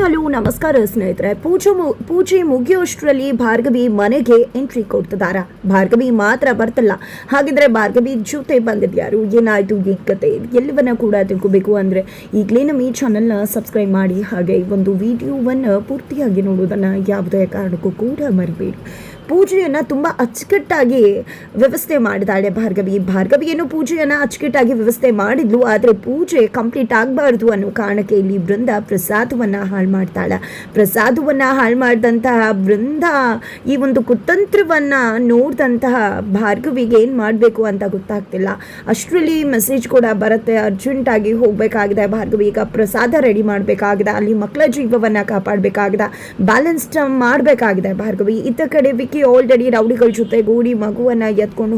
Hello ನಮಸ್ಕಾರ ಸ್ನೇಹಿತರೆ. ಪೂಜೆ ಮುಗಿಯೋಷ್ಟರಲ್ಲಿ ಭಾರ್ಗವಿ ಮನೆಗೆ ಎಂಟ್ರಿ ಕೊಡ್ತಿದಾರ. ಭಾರ್ಗವಿ ಮಾತ್ರ ಬರ್ತಲ್ಲ, ಹಾಗಿದ್ರೆ ಭಾರ್ಗವಿ ಜೊತೆ ಬಂದಿದ್ಯಾರು, ಏನಾಯ್ತು, ಈ ಕತೆ ಎಲ್ಲವನ್ನ ಕೂಡ ತಿಳ್ಕೋಬೇಕು ಅಂದ್ರೆ ಈಗಲೇ ನಮ್ಮ ಈ ಚಾನಲ್ನ ಸಬ್ಸ್ಕ್ರೈಬ್ ಮಾಡಿ, ಹಾಗೆ ಒಂದು ವಿಡಿಯೋವನ್ನು ಪೂರ್ತಿಯಾಗಿ ನೋಡೋದನ್ನ ಯಾವುದೇ ಕಾರಣಕ್ಕೂ ಕೂಡ ಮರಿಬೇಡಿ. ಪೂಜೆಯನ್ನು ತುಂಬ ಅಚ್ಚುಕಟ್ಟಾಗಿ ವ್ಯವಸ್ಥೆ ಮಾಡಿದಾಳೆ ಭಾರ್ಗವಿ ಏನು ಪೂಜೆಯನ್ನು ಅಚ್ಚುಕಟ್ಟಾಗಿ ವ್ಯವಸ್ಥೆ ಮಾಡಿದ್ಲು, ಆದರೆ ಪೂಜೆ ಕಂಪ್ಲೀಟ್ ಆಗಬಾರ್ದು ಅನ್ನೋ ಕಾರಣಕ್ಕೆ ಇಲ್ಲಿ ಬೃಂದ ಪ್ರಸಾದವನ್ನು ಹಾಳು ಮಾಡ್ತಾಳೆ. ಪ್ರಸಾದವನ್ನು ಹಾಳು ಮಾಡಿದಂತಹ ಬೃಂದ ಈ ಒಂದು ಕುತಂತ್ರವನ್ನು ನೋಡಿದಂತಹ ಭಾರ್ಗವಿಗೆ ಏನು ಮಾಡಬೇಕು ಅಂತ ಗೊತ್ತಾಗ್ತಿಲ್ಲ. ಅಷ್ಟರಲ್ಲಿ ಮೆಸೇಜ್ ಕೂಡ ಬರುತ್ತೆ, ಅರ್ಜೆಂಟಾಗಿ ಹೋಗಬೇಕಾಗಿದೆ ಭಾರ್ಗವಿ, ಈಗ ಪ್ರಸಾದ ರೆಡಿ ಮಾಡಬೇಕಾಗಿದೆ, ಅಲ್ಲಿ ಮಕ್ಕಳ ಜೀವವನ್ನು ಕಾಪಾಡಬೇಕಾಗಿದೆ, ಬ್ಯಾಲೆನ್ಸ್ ಮಾಡಬೇಕಾಗಿದೆ ಭಾರ್ಗವಿ. ಇತ್ತ ಕಡೆ ವಿಕ್ಕಿ ಆಲ್ರೆಡಿ ರೌಡಿಗಳ ಜೊತೆ ಗೂಡಿ ಮಗುವನ್ನ ಎತ್ಕೊಂಡು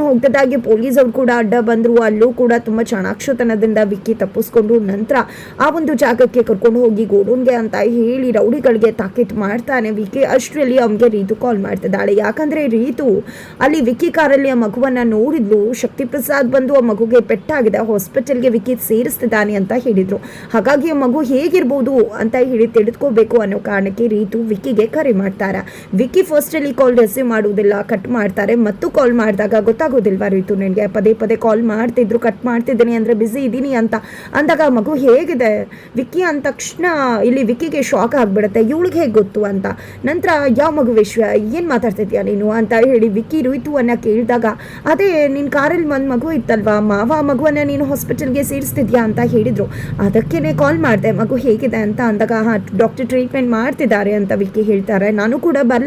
ಹೋಗ್ತಿದ್ದಾಗೆ ಪೊಲೀಸರು ಕೂಡ ಅಡ್ಡ ಬಂದ್ರು. ಅಲ್ಲೂ ಕೂಡ ತುಂಬಾ ಚಾಣಾಕ್ಷತನದಿಂದ ವಿಕ್ಕಿ ತಪ್ಪಿಸ್ಕೊಂಡು ನಂತರ ಆ ಒಂದು ಜಾಗಕ್ಕೆ ಕರ್ಕೊಂಡು ಹೋಗಿ ಗೋಡೂನ್ಗೆ ಅಂತ ಹೇಳಿ ರೌಡಿಗಳಿಗೆ ತಾಕೀತು ಮಾಡ್ತಾನೆ ವಿಕ್ಕಿ. ಅಷ್ಟರಲ್ಲಿ ಅವನಿಗೆ ರೀತು ಕಾಲ್ ಮಾಡ್ತಿದ್ದಾಳೆ, ಯಾಕಂದ್ರೆ ರೀತು ಅಲ್ಲಿ ವಿಕ್ಕಿ ಕಾರಲ್ಲಿ ಆ ಮಗುವನ್ನ ನೋಡಿದ್ಲು. ಶಕ್ತಿ ಪ್ರಸಾದ್ ಬಂದು ಆ ಮಗುಗೆ ಪೆಟ್ಟಾಗಿದೆ, ಹಾಸ್ಪಿಟಲ್ಗೆ ವಿಕ್ಕಿ ಸೇರಿಸ್ತಿದ್ದಾನೆ ಅಂತ ಹೇಳಿದ್ರು. ಹಾಗಾಗಿ ಆ ಮಗು ಹೇಗಿರ್ಬೋದು ಅಂತ ಹೇಳಿ ತಿಳಿದುಕೋಬೇಕು ಅನ್ನೋ ಕಾರಣಕ್ಕೆ ರೀತು ವಿಕ್ಕಿಗೆ ಕರೆ ಮಾಡ್ತಾರೆ. ವಿಕ್ಕಿ ಫಸ್ಟ್ ಅಲ್ಲಿ ಕಾಲ್ ರಿಸೀವ್ ಮಾಡುವುದಿಲ್ಲ, ಕಟ್ ಮಾಡ್ತಾರೆ. ಮತ್ತು ಕಾಲ್ ಮಾಡಿದಾಗ ಗೊತ್ತಾಗೋದಿಲ್ವಾ ರೀತು ನನಗೆ, ಪದೇ ಪದೇ ಕಾಲ್ ಮಾಡ್ತಿದ್ರು, ಕಟ್ ಮಾಡ್ತಿದ್ದೀನಿ ಅಂದ್ರೆ ಬಿಸಿ ಇದ್ದೀನಿ ಅಂತ ಅಂದಾಗ ಮಗು ಹೇಗಿದೆ ವಿಕ್ಕಿ ಅಂದ ತಕ್ಷಣ ಇಲ್ಲಿ ವಿಕ್ಕಿಗೆ ಶಾಕ್ ಆಗ್ಬಿಡುತ್ತೆ, ಇವಳಿಗೆ ಹೇಗೆ ಗೊತ್ತು ಅಂತ. ನಂತರ ಯಾವ ಮಗು ವಿಶ್ವ, ಏನು ಮಾತಾಡ್ತಿದ್ಯಾ ನೀನು ಅಂತ ಹೇಳಿ ವಿಕ್ಕಿ ಋತುವನ್ನ ಕೇಳಿದಾಗ, ಅದೇ ನಿನ್ನ ಕಾರಲ್ಲಿ ಒಂದು ಮಗು ಇತ್ತಲ್ವಾ ಮಾವ, ಮಗುವನ್ನ ನೀನು ಹಾಸ್ಪಿಟಲ್ಗೆ ಸೇರಿಸ್ತಿದ್ಯಾ ಅಂತ ಹೇಳಿದ್ರು, ಅದಕ್ಕೇನೆ ಕಾಲ್ ಮಾಡಿದೆ, ಮಗು ಹೇಗಿದೆ ಅಂತ ಅಂದಾಗ ಡಾಕ್ಟರ್ ಟ್ರೀಟ್ಮೆಂಟ್ ಮಾಡ್ತಿದ್ದಾರೆ ಅಂತ ವಿಕ್ಕಿ ಹೇಳ್ತಾರೆ. ನಾನು ಕೂಡ ಬರಲ್ಲ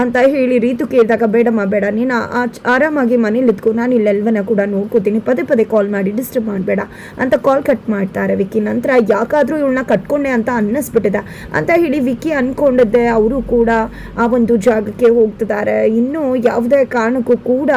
ಅಂತ ಹೇಳಿ ರೀತು ಕೇಳಿದಾಗ, ಬೇಡಮ್ಮ ಬೇಡ, ನೀನು ಆರಾಮಾಗಿ ಮನೇಲಿ ಇದ್ಕೊ, ನಾನು ಇಲ್ಲೆಲ್ವನ್ನ ಕೂಡ ನೋಡ್ಕೋತೀನಿ, ಪದೇ ಪದೇ ಕಾಲ್ ಮಾಡಿ ಡಿಸ್ಟರ್ಬ್ ಮಾಡಬೇಡ ಅಂತ ಕಾಲ್ ಕಟ್ ಮಾಡ್ತಾರೆ ವಿಕ್ಕಿ. ನಂತರ ಯಾಕಾದರೂ ಇವಳನ್ನ ಕಟ್ಕೊಂಡೆ ಅಂತ ಅನ್ನಿಸ್ಬಿಟ್ಟಿದೆ ಅಂತ ಹೇಳಿ ವಿಕ್ಕಿ ಅನ್ಕೊಂಡಿದ್ದೆ. ಅವರು ಕೂಡ ಆ ಒಂದು ಜಾಗಕ್ಕೆ ಹೋಗ್ತಿದ್ದಾರೆ. ಇನ್ನು ಯಾವುದೇ ಕಾರಣಕ್ಕೂ ಕೂಡ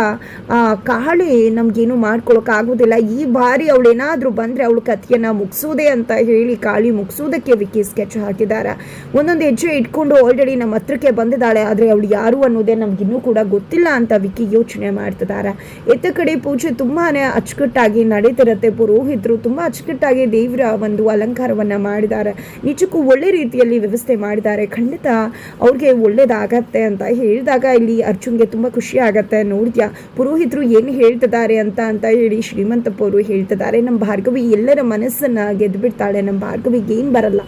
ಕಾಳಿ ನಮ್ಗೇನು ಮಾಡ್ಕೊಳಕ್ಕಾಗೋದಿಲ್ಲ, ಈ ಬಾರಿ ಅವಳು ಏನಾದರೂ ಬಂದರೆ ಅವಳು ಕಥೆಯನ್ನು ಮುಗಿಸೋದೆ ಅಂತ ಹೇಳಿ ಕಾಳಿ ಮುಗಿಸೋದಕ್ಕೆ ವಿಕ್ಕಿ ಸ್ಕೆಚ್ ಹಾಕಿದ್ದಾರೆ. ಒಂದೊಂದು ಹೆಜ್ಜೆ ಇಟ್ಕೊಂಡು ಆಲ್ರೆಡಿ ನಮ್ಮ ಹತ್ರಕ್ಕೆ ಬಂದಿದ್ದಾಳೆ, ಆದರೆ ಅವಳು ಯಾರು ಅನ್ನೋದೇ ನಮ್ಗಿನ್ನೂ ಕೂಡ ಗೊತ್ತಿಲ್ಲ ಅಂತ ವಿಕ್ಕಿ ಯೋಚನೆ ಮಾಡ್ತಿದ್ದಾರೆ. ಎತ್ತ ಕಡೆ ಪೂಜೆ ತುಂಬಾನೇ ಅಚ್ಚುಕಟ್ಟಾಗಿ ನಡೀತಿರುತ್ತೆ. ಪುರೋಹಿತರು ತುಂಬಾ ಅಚ್ಚುಕಟ್ಟಾಗಿ ದೇವರ ಒಂದು ಅಲಂಕಾರವನ್ನ ಮಾಡಿದ್ದಾರೆ, ನಿಜಕ್ಕೂ ಒಳ್ಳೆ ರೀತಿಯಲ್ಲಿ ವ್ಯವಸ್ಥೆ ಮಾಡಿದ್ದಾರೆ. ಖಂಡಿತ ಅವ್ರಿಗೆ ಒಳ್ಳೇದಾಗತ್ತೆ ಅಂತ ಹೇಳಿದಾಗ ಇಲ್ಲಿ ಅರ್ಜುನ್ಗೆ ತುಂಬಾ ಖುಷಿ ಆಗತ್ತೆ. ನೋಡಿದ್ಯಾ ಪುರೋಹಿತರು ಏನು ಹೇಳ್ತಿದ್ದಾರೆ ಅಂತ ಹೇಳಿ ಶ್ರೀಮಂತಪ್ಪ ಅವರು ಹೇಳ್ತಿದ್ದಾರೆ, ನಮ್ಮ ಭಾರ್ಗವಿ ಎಲ್ಲರ ಮನಸ್ಸನ್ನ ಗೆದ್ದು ಬಿಡ್ತಾಳೆ, ನಮ್ಮ ಭಾರ್ಗವಿಗೆ ಏನು ಬರಲ್ಲ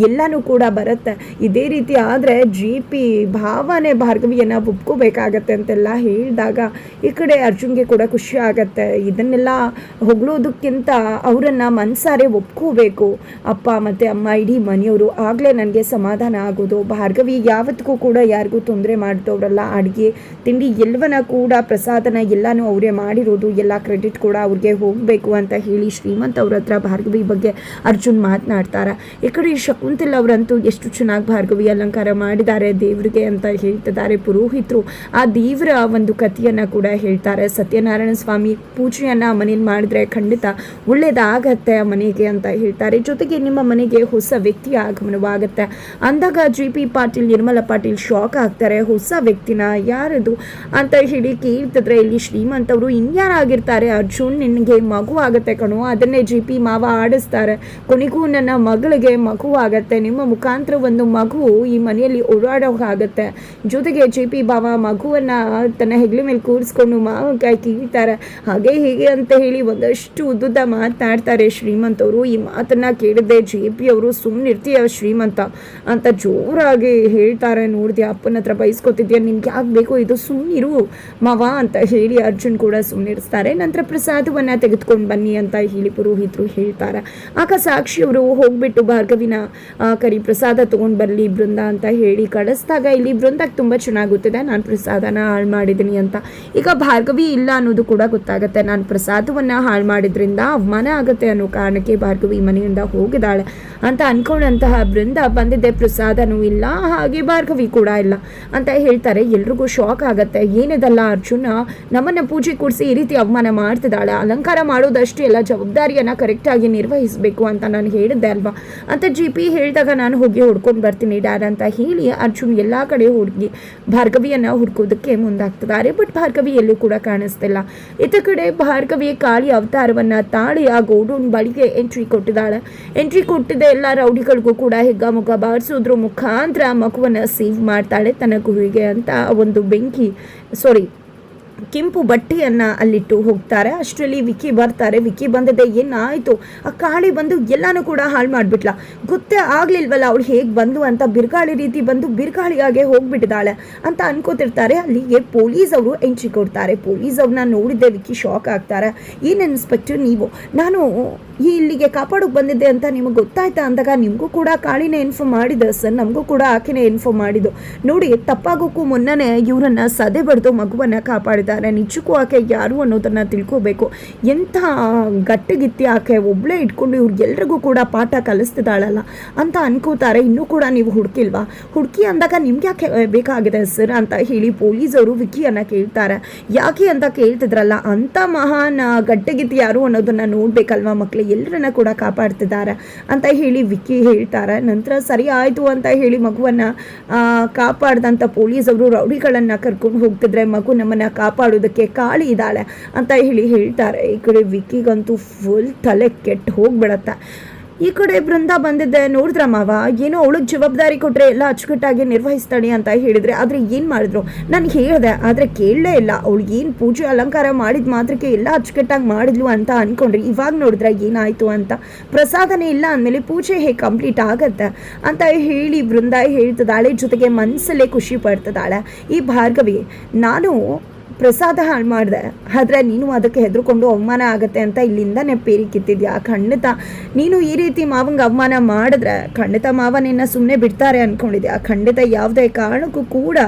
ಎಲ್ಲಾನು ಕೂಡ ಬರುತ್ತೆ. ಇದೇ ರೀತಿ ಆದರೆ JP ಭಾವನೆ ಭಾರ್ಗವಿಯನ್ನು ಒಪ್ಕೋಬೇಕಾಗತ್ತೆ ಅಂತೆಲ್ಲ ಹೇಳಿದಾಗ ಈ ಕಡೆ ಅರ್ಜುನ್ಗೆ ಕೂಡ ಖುಷಿ ಆಗತ್ತೆ. ಇದನ್ನೆಲ್ಲ ಹೊಗಳೋದಕ್ಕಿಂತ ಅವರನ್ನು ಮನಸಾರೆ ಒಪ್ಕೋಬೇಕು ಅಪ್ಪ ಮತ್ತು ಅಮ್ಮ, ಇಡೀ ಮನೆಯವರು, ಆಗಲೇ ನನಗೆ ಸಮಾಧಾನ ಆಗೋದು. ಭಾರ್ಗವಿ ಯಾವತ್ತಿಗೂ ಕೂಡ ಯಾರಿಗೂ ತೊಂದರೆ ಮಾಡ್ತವ್ರಲ್ಲ, ಅಡುಗೆ ತಿಂಡಿ ಎಲ್ಲವನ್ನ ಕೂಡ ಪ್ರಸಾದನ ಎಲ್ಲನೂ ಅವರೇ ಮಾಡಿರೋದು, ಎಲ್ಲ ಕ್ರೆಡಿಟ್ ಕೂಡ ಅವ್ರಿಗೆ ಹೋಗಬೇಕು ಅಂತ ಹೇಳಿ ಶ್ರೀಮಂತ್ ಅವ್ರ ಹತ್ರ ಭಾರ್ಗವಿ ಬಗ್ಗೆ ಅರ್ಜುನ್ ಮಾತನಾಡ್ತಾರೆ. ಈ ಕಡೆ ಶಕುಂತಲ್ ಅವರಂತೂ ಎಷ್ಟು ಚೆನ್ನಾಗಿ ಭಾರ್ಗವಿ ಅಲಂಕಾರ ಮಾಡಿದ್ದಾರೆ ದೇವರಿಗೆ ಅಂತ ಹೇಳ್ತಿದ್ದಾರೆ. ಪುರೋಹಿತರು ಆ ದೇವರ ಒಂದು ಕಥೆಯನ್ನು ಕೂಡ ಹೇಳ್ತಾರೆ. ಸತ್ಯನಾರಾಯಣ ಸ್ವಾಮಿ ಪೂಜೆಯನ್ನು ಮನೇಲಿ ಮಾಡಿದ್ರೆ ಖಂಡಿತ ಒಳ್ಳೇದಾಗತ್ತೆ ಮನೆಗೆ ಅಂತ ಹೇಳ್ತಾರೆ. ಜೊತೆಗೆ ನಿಮ್ಮ ಮನೆಗೆ ಹೊಸ ವ್ಯಕ್ತಿಯ ಆಗಮನವಾಗುತ್ತೆ ಅಂದಾಗ JP ಪಾಟೀಲ್, ನಿರ್ಮಲಾ ಪಾಟೀಲ್ ಶಾಕ್ ಆಗ್ತಾರೆ. ಹೊಸ ವ್ಯಕ್ತಿನ ಯಾರದು ಅಂತ ಹೇಳಿ ಕೇಳ್ತಿದ್ರೆ ಇಲ್ಲಿ ಶ್ರೀಮಂತ್ ಅವರು, ಇನ್ಯಾರಾಗಿರ್ತಾರೆ ಅರ್ಜುನ್, ನಿನಗೆ ಮಗು ಆಗತ್ತೆ ಕಣೋ, ಅದನ್ನೇ JP ಮಾವ ಆಡಿಸ್ತಾರೆ, ಕೊನೆಗೂ ನನ್ನ ಮಗಳಿಗೆ ಮಗು ಆಗತ್ತೆ, ನಿಮ್ಮ ಮುಖಾಂತರ ಒಂದು ಮಗು ಈ ಮನೆಯಲ್ಲಿ ಓಡಾಡೋಕ್ಕಾಗತ್ತೆ. ಜೊತೆಗೆ JP ಬಾವ ಮಗುವನ್ನ ತನ್ನ ಹೆಗ್ಲ ಮೇಲೆ ಕೂರಿಸ್ಕೊಂಡು ಮಾವಕಾಯಿ ಕೀಳ್ತಾರೆ, ಹಾಗೆ ಹೀಗೆ ಅಂತ ಹೇಳಿ ಒಂದಷ್ಟು ಉದ್ದುದ್ದ ಮಾತನಾಡ್ತಾರೆ ಶ್ರೀಮಂತ್ ಅವರು. ಈ ಮಾತನ್ನ ಕೇಳಿದ್ದೆ JP ಅವರು, ಸುಮ್ಮನಿರ್ತೀಯ ಶ್ರೀಮಂತ ಅಂತ ಜೋರಾಗಿ ಹೇಳ್ತಾರೆ. ನೋಡಿದೆ ಅಪ್ಪನ ಹತ್ರ ಬಯಸ್ಕೊತಿದ್ಯಾ, ನಿನ್ಗೆ ಯಾಕೆ ಬೇಕು ಇದು, ಸುಮ್ಮನಿರು ಮಾವ ಅಂತ ಹೇಳಿ ಅರ್ಜುನ್ ಕೂಡ ಸುಮ್ಮನಿರಿಸ್ತಾರೆ. ನಂತರ ಪ್ರಸಾದವನ್ನ ತೆಗೆದುಕೊಂಡು ಬನ್ನಿ ಅಂತ ಹೇಳಿ ಪುರೋಹಿತರು ಹೇಳ್ತಾರೆ. ಆಗ ಸಾಕ್ಷಿ ಅವರು ಹೋಗ್ಬಿಟ್ಟು ಭಾರ್ಗವಿನ ಕರಿ ಪ್ರಸಾದ ತಗೊಂಡು ಬರಲಿ ಬೃಂದ ಅಂತ ಹೇಳಿ ಕಳಿಸಿದಾಗ ಇಲ್ಲಿ ಬೃಂದಕ್ಕೆ ತುಂಬ ಚೆನ್ನಾಗುತ್ತದೆ, ನಾನು ಪ್ರಸಾದನ ಹಾಳು ಮಾಡಿದ್ದೀನಿ ಅಂತ. ಈಗ ಭಾರ್ಗವಿ ಇಲ್ಲ ಅನ್ನೋದು ಕೂಡ ಗೊತ್ತಾಗುತ್ತೆ, ನಾನು ಪ್ರಸಾದವನ್ನು ಹಾಳು ಮಾಡಿದ್ರಿಂದ ಅವಮಾನ ಆಗುತ್ತೆ ಅನ್ನೋ ಕಾರಣಕ್ಕೆ ಭಾರ್ಗವಿ ಮನೆಯಿಂದ ಹೋಗಿದ್ದಾಳೆ ಅಂತ ಅನ್ಕೊಂಡಂತಹ ಬೃಂದ ಬಂದಿದ್ದೆ ಪ್ರಸಾದನೂ ಇಲ್ಲ, ಹಾಗೆ ಭಾರ್ಗವಿ ಕೂಡ ಇಲ್ಲ ಅಂತ ಹೇಳ್ತಾರೆ. ಎಲ್ರಿಗೂ ಶಾಕ್ ಆಗುತ್ತೆ, ಏನಿದಲ್ಲ ಅರ್ಜುನ ನಮ್ಮನ್ನ ಪೂಜೆ ಕೂಡಿಸಿ ಈ ರೀತಿ ಅವಮಾನ ಮಾಡ್ತಿದ್ದಾಳೆ, ಅಲಂಕಾರ ಮಾಡೋದಷ್ಟು ಎಲ್ಲ ಜವಾಬ್ದಾರಿಯನ್ನು ಕರೆಕ್ಟಾಗಿ ನಿರ್ವಹಿಸಬೇಕು ಅಂತ ನಾನು ಹೇಳಿದ್ದೆ ಅಲ್ವಾ ಅಂತ JP ಹೇಳಿದಾಗ, ನಾನು ಹೋಗಿ ಹೊಡ್ಕೊಂಡು ಬರ್ತೀನಿ ಡ್ಯಾಡ್ ಅಂತ ಹೇಳಿ ಅರ್ಜುನ್ ಎಲ್ಲ ಕಡೆ ಕಡೆ ಹುಡುಗಿ ಭಾರ್ಗವಿಯನ್ನು ಹುಡುಕೋದಕ್ಕೆ ಮುಂದಾಗ್ತಿದ್ದಾರೆ. ಬಟ್ ಭಾರ್ಗವಿ ಎಲ್ಲೂ ಕೂಡ ಕಾಣಿಸ್ತಿಲ್ಲ. ಇತ್ತ ಕಡೆ ಭಾರ್ಗವಿ ಕಾಳಿ ಅವತಾರವನ್ನು ತಾಳಿ ಆ ಗೋಡೌನ್ ಬಳಿಗೆ ಎಂಟ್ರಿ ಕೊಟ್ಟಿದೆ. ಎಲ್ಲ ರೌಡಿಗಳಿಗೂ ಕೂಡ ಹಿಗ್ಗಾಮುಗ್ಗ ಬಾರಿಸೋದ್ರ ಮುಖಾಂತರ ಮಗುವನ್ನು ಸೇವ್ ಮಾಡ್ತಾಳೆ ತನ್ನ ಗುರಿಗೆ ಅಂತ ಒಂದು ಕೆಂಪು ಬಟ್ಟೆಯನ್ನು ಅಲ್ಲಿಟ್ಟು ಹೋಗ್ತಾರೆ. ಅಷ್ಟರಲ್ಲಿ ವಿಕ್ಕಿ ಬರ್ತಾರೆ. ವಿಕ್ಕಿ ಬಂದದೆ ಏನಾಯಿತು, ಆ ಕಾಳಿ ಬಂದು ಎಲ್ಲನೂ ಕೂಡ ಹಾಳು ಮಾಡಿಬಿಟ್ಲ, ಗೊತ್ತೇ ಆಗಲಿಲ್ವಲ್ಲ ಅವಳು ಹೇಗೆ ಬಂದು ಅಂತ, ಬಿರುಗಾಳಿ ರೀತಿ ಬಂದು ಬಿರುಗಾಳಿಯಾಗೆ ಹೋಗ್ಬಿಟ್ಟಿದ್ದಾಳೆ ಅಂತ ಅನ್ಕೋತಿರ್ತಾರೆ. ಅಲ್ಲಿಗೆ ಪೊಲೀಸ್ ಅವರು ಎಂಟ್ರಿ ಕೊಡ್ತಾರೆ. ಪೊಲೀಸ್ ಅವ್ರನ್ನ ನೋಡಿದ್ದೆ ವಿಕ್ಕಿ ಶಾಕ್ ಆಗ್ತಾರೆ. ಏನು ಇನ್ಸ್ಪೆಕ್ಟರ್ ನೀವು, ನಾನು ಇಲ್ಲಿಗೆ ಕಾಪಾಡೋಕೆ ಬಂದಿದ್ದೆ ಅಂತ ನಿಮಗೆ ಗೊತ್ತಾಯ್ತಾ ಅಂದಾಗ, ನಿಮಗೂ ಕೂಡ ಕಾಳಿನೇ ಇನ್ಫಾರ್ಮ್ ಮಾಡಿದ್ದು ಸರ್, ನಮಗೂ ಕೂಡ ಆಕೆನೇ ಇನ್ಫಾರ್ಮ್ ಮಾಡಿದ್ದು. ನೋಡಿ, ತಪ್ಪಾಗೋಕ್ಕೂ ಮುನ್ನನೇ ಇವರನ್ನು ಸದೆ ಬಡ್ದು ಮಗುವನ್ನು ಕಾಪಾಡಿದ್ದಾರೆ. ನಿಜಕ್ಕೂ ಆಕೆ ಯಾರು ಅನ್ನೋದನ್ನು ತಿಳ್ಕೋಬೇಕು. ಎಂಥ ಗಟ್ಟಿಗಿತ್ತಿ ಆಕೆ ಒಬ್ಬಳೇ ಇಟ್ಕೊಂಡು ಇವ್ರಿಗೆಲ್ರಿಗೂ ಕೂಡ ಪಾಠ ಕಲಿಸ್ತಿದ್ದಾಳಲ್ಲ ಅಂತ ಅನ್ಕೋತಾರೆ. ಇನ್ನೂ ಕೂಡ ನೀವು ಹುಡುಕಿಲ್ವಾ, ಹುಡುಕಿ ಅಂದಾಗ ನಿಮ್ಗೆ ಯಾಕೆ ಬೇಕಾಗಿದೆ ಸರ್ ಅಂತ ಹೇಳಿ ಪೊಲೀಸವರು ವಿಕ್ಕಿಯನ್ನು ಕೇಳ್ತಾರೆ. ಯಾಕೆ ಅಂತ ಕೇಳ್ತಿದ್ರಲ್ಲ, ಅಂಥ ಮಹಾನ್ ಗಟ್ಟಿಗಿತ್ತಿ ಯಾರು ಅನ್ನೋದನ್ನು ನೋಡ್ಬೇಕಲ್ವಾ ಮಕ್ಕಳು, ಎಲ್ಲರನ್ನ ಕೂಡ ಕಾಪಾಡ್ತಿದ್ದಾರೆ ಅಂತ ಹೇಳಿ ವಿಕ್ಕಿ ಹೇಳ್ತಾರೆ. ನಂತರ ಸರಿ ಆಯಿತು ಅಂತ ಹೇಳಿ ಮಗುವನ್ನು ಕಾಪಾಡ್ದಂಥ ಪೊಲೀಸವರು ರೌಡಿಗಳನ್ನು ಕರ್ಕೊಂಡು ಹೋಗ್ತಿದ್ರೆ, ಮಗು ನಮ್ಮನ್ನು ಕಾಪಾಡೋದಕ್ಕೆ ಕಾಳಿ ಇದ್ದಾಳೆ ಅಂತ ಹೇಳಿ ಹೇಳ್ತಾರೆ. ಈ ಕಡೆ ವಿಕ್ಕಿಗಂತೂ ಫುಲ್ ತಲೆ ಕೆಟ್ಟು ಹೋಗ್ಬಿಡತ್ತೆ. ಈ ಕಡೆ ಬೃಂದ ಬಂದಿದ್ದೆ, ನೋಡಿದ್ರ ಮಾವ, ಏನೋ ಅವಳಿಗೆ ಜವಾಬ್ದಾರಿ ಕೊಟ್ಟರೆ ಎಲ್ಲ ಅಚ್ಚುಕಟ್ಟಾಗಿ ನಿರ್ವಹಿಸ್ತಾಳೆ ಅಂತ ಹೇಳಿದ್ರೆ, ಆದರೆ ಏನು ಮಾಡಿದ್ರು, ನಾನು ಹೇಳಿದೆ ಆದರೆ ಕೇಳಲೇ ಇಲ್ಲ. ಅವಳಿಗೆ ಏನು ಪೂಜೆ ಅಲಂಕಾರ ಮಾಡಿದ ಮಾತ್ರಕ್ಕೆ ಎಲ್ಲ ಅಚ್ಚುಕಟ್ಟಾಗಿ ಮಾಡಿದ್ಲು ಅಂತ ಅಂದ್ಕೊಂಡ್ರಿ. ಇವಾಗ ನೋಡಿದ್ರೆ ಏನಾಯಿತು ಅಂತ, ಪ್ರಸಾದನೇ ಇಲ್ಲ ಅಂದಮೇಲೆ ಪೂಜೆ ಹೇಗೆ ಕಂಪ್ಲೀಟ್ ಆಗತ್ತೆ ಅಂತ ಹೇಳಿ ಬೃಂದ ಹೇಳ್ತಿದ್ದಾಳೆ. ಜೊತೆಗೆ ಮನಸ್ಸಲ್ಲೇ ಖುಷಿ ಪಡ್ತಿದ್ದಾಳೆ. ಈ ಭಾರ್ಗವಿ, ನಾನು ಪ್ರಸಾದ ಹಾಳು ಮಾಡಿದೆ, ಆದರೆ ನೀನು ಅದಕ್ಕೆ ಹೆದರ್ಕೊಂಡು ಅವಮಾನ ಆಗುತ್ತೆ ಅಂತ ಇಲ್ಲಿಂದ ಪೇರಿ ಕಿತ್ತಿದ್ಯಾ. ಖಂಡಿತ ನೀನು ಈ ರೀತಿ ಮಾವಂಗೆ ಅವಮಾನ ಮಾಡಿದ್ರೆ ಖಂಡಿತ ಮಾವ ನಿನ್ನ ಸುಮ್ಮನೆ ಬಿಡ್ತಾರೆ ಅಂದ್ಕೊಂಡಿದ್ಯಾ. ಖಂಡಿತ ಯಾವುದೇ ಕಾರಣಕ್ಕೂ ಕೂಡ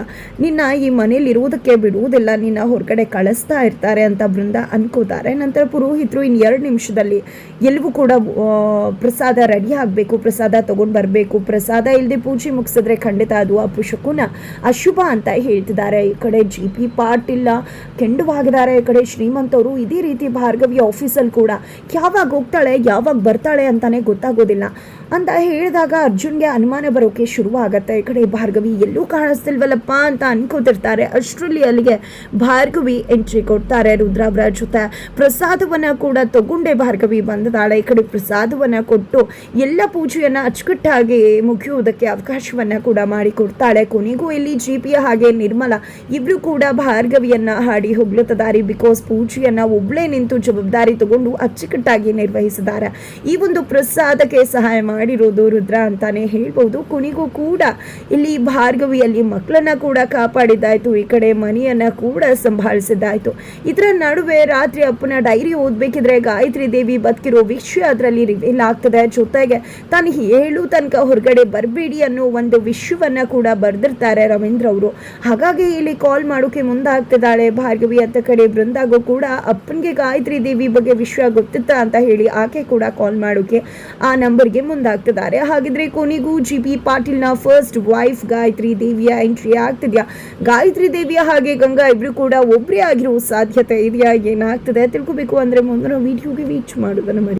ನಿನ್ನ ಈ ಮನೇಲಿ ಇರುವುದಕ್ಕೆ ಬಿಡುವುದಿಲ್ಲ, ನಿನ್ನ ಹೊರಗಡೆ ಕಳಿಸ್ತಾ ಇರ್ತಾರೆ ಅಂತ ಬೃಂದ ಅನ್ಕೋತಾರೆ. ನಂತರ ಪುರೋಹಿತರು ಇನ್ನು 2 ನಿಮಿಷದಲ್ಲಿ ಎಲ್ಲವೂ ಕೂಡ ಪ್ರಸಾದ ರೆಡಿ ಆಗಬೇಕು, ಪ್ರಸಾದ ತೊಗೊಂಡು ಬರಬೇಕು. ಪ್ರಸಾದ ಇಲ್ಲದೆ ಪೂಜೆ ಮುಗಿಸಿದ್ರೆ ಖಂಡಿತ ಅದು ಅಶುಭ ಅಂತ ಹೇಳ್ತಿದ್ದಾರೆ. ಈ ಕಡೆ GP ಪಾಟೀಲ್ ಕೆಂಡವಾಗಿದ್ದಾರೆ. ಈ ಕಡೆ ಶ್ರೀಮಂತವರು ಇದೇ ರೀತಿ ಭಾರ್ಗವಿ ಆಫೀಸಲ್ಲಿ ಕೂಡ ಯಾವಾಗ ಹೋಗ್ತಾಳೆ ಯಾವಾಗ ಬರ್ತಾಳೆ ಅಂತಾನೆ ಗೊತ್ತಾಗೋದಿಲ್ಲ ಅಂತ ಹೇಳಿದಾಗ ಅರ್ಜುನ್ಗೆ ಅನುಮಾನ ಬರೋಕೆ ಶುರುವಾಗತ್ತೆ. ಈ ಕಡೆ ಭಾರ್ಗವಿ ಎಲ್ಲೂ ಕಾಣಿಸ್ತಿಲ್ವಲ್ಲಪ್ಪ ಅಂತ ಅನ್ಕೋತಿರ್ತಾರೆ. ಅಷ್ಟರಲ್ಲಿ ಅಲ್ಲಿಗೆ ಭಾರ್ಗವಿ ಎಂಟ್ರಿ ಕೊಡ್ತಾರೆ. ರುದ್ರ ಅವರ ಜೊತೆ ಪ್ರಸಾದವನ್ನು ಕೂಡ ತಗೊಂಡೇ ಭಾರ್ಗವಿ ಬಂದಿದ್ದಾಳೆ. ಈ ಕಡೆ ಪ್ರಸಾದವನ್ನು ಕೊಟ್ಟು ಎಲ್ಲ ಪೂಜೆಯನ್ನು ಅಚ್ಚುಕಟ್ಟಾಗಿ ಮುಗಿಯುವುದಕ್ಕೆ ಅವಕಾಶವನ್ನು ಕೂಡ ಮಾಡಿಕೊಡ್ತಾಳೆ. ಕೊನೆಗೂ ಇಲ್ಲಿ GP ಹಾಗೆ ನಿರ್ಮಲಾ ಇಬ್ಬರು ಕೂಡ ಭಾರ್ಗವಿಯನ್ನು ಹಾಡಿ ಹೊಗಳುತ್ತಿದ್ದಾರೆ. ಬಿಕಾಸ್ ಪೂಜೆಯನ್ನು ಒಬ್ಬಳೇ ನಿಂತು ಜವಾಬ್ದಾರಿ ತಗೊಂಡು ಅಚ್ಚುಕಟ್ಟಾಗಿ ನಿರ್ವಹಿಸಿದ್ದಾರೆ. ಈ ಒಂದು ಪ್ರಸಾದಕ್ಕೆ ಸಹಾಯ ಮಾಡಿರೋದು ರುದ್ರ ಅಂತಾನೆ ಹೇಳ್ಬೋದು. ಕೊನೆಗೂ ಕೂಡ ಇಲ್ಲಿ ಭಾರ್ಗವಿಯಲ್ಲಿ ಮಕ್ಕಳನ್ನ ಕೂಡ ಕಾಪಾಡಿದ್ದಾಯ್ತು, ಈ ಕಡೆ ಮನೆಯನ್ನ ಕೂಡ ಸಂಭಾಳಿಸಿದ್ದಾಯ್ತು. ಇದರ ನಡುವೆ ರಾತ್ರಿ ಅಪ್ಪನ ಡೈರಿ ಓದ್ಬೇಕಿದ್ರೆ ಗಾಯತ್ರಿ ದೇವಿ ಬದುಕಿರೋ ವಿಷಯ ಅದರಲ್ಲಿ ರಿವೀಲ್ ಆಗ್ತದೆ. ಜೊತೆಗೆ ತಾನು ಹೇಳು ತನಕ ಹೊರಗಡೆ ಬರಬೇಡಿ ಅನ್ನೋ ಒಂದು ವಿಷಯವನ್ನ ಕೂಡ ಬರೆದಿರ್ತಾರೆ ರವೀಂದ್ರ ಅವರು. ಹಾಗಾಗಿ ಇಲ್ಲಿ ಕಾಲ್ ಮಾಡೋಕೆ ಮುಂದಾಗ್ತಿದ್ದಾಳೆ ಭಾರ್ಗವಿ. ಅಂತ ಕಡೆ ಬೃಂದಾಗೂ ಕೂಡ ಅಪ್ಪನಿಗೆ ಗಾಯತ್ರಿ ದೇವಿ ಬಗ್ಗೆ ವಿಷಯ ಗೊತ್ತಿತ್ತ ಅಂತ ಹೇಳಿ ಆಕೆ ಕೂಡ ಕಾಲ್ ಮಾಡೋಕೆ ಆ ನಂಬರ್ಗೆ ಮುಂದಾಗ್ತಿದ್ದಾರೆ. ಹಾಗಿದ್ರೆ ಕೊನೆಗೂ GP ಪಾಟೀಲ್ನ ಫಸ್ಟ್ ವೈಫ್ ಗಾಯತ್ರಿ ದೇವಿಯ ಎಂಟ್ರಿ ಆಗ್ತಿದ್ಯಾ? ಗಾಯತ್ರಿ ದೇವಿಯ ಹಾಗೆ ಗಂಗಾ ಇಬ್ರು ಕೂಡ ಒಬ್ಬರೇ ಆಗಿರೋ ಸಾಧ್ಯತೆ ಇದೆಯಾ? ಏನಾಗ್ತದೆ ತಿಳ್ಕೋಬೇಕು ಅಂದ್ರೆ ಮುಂದಿನ ವಿಡಿಯೋಗೆ ರೀಚ್ ಮಾಡೋದನ್ನ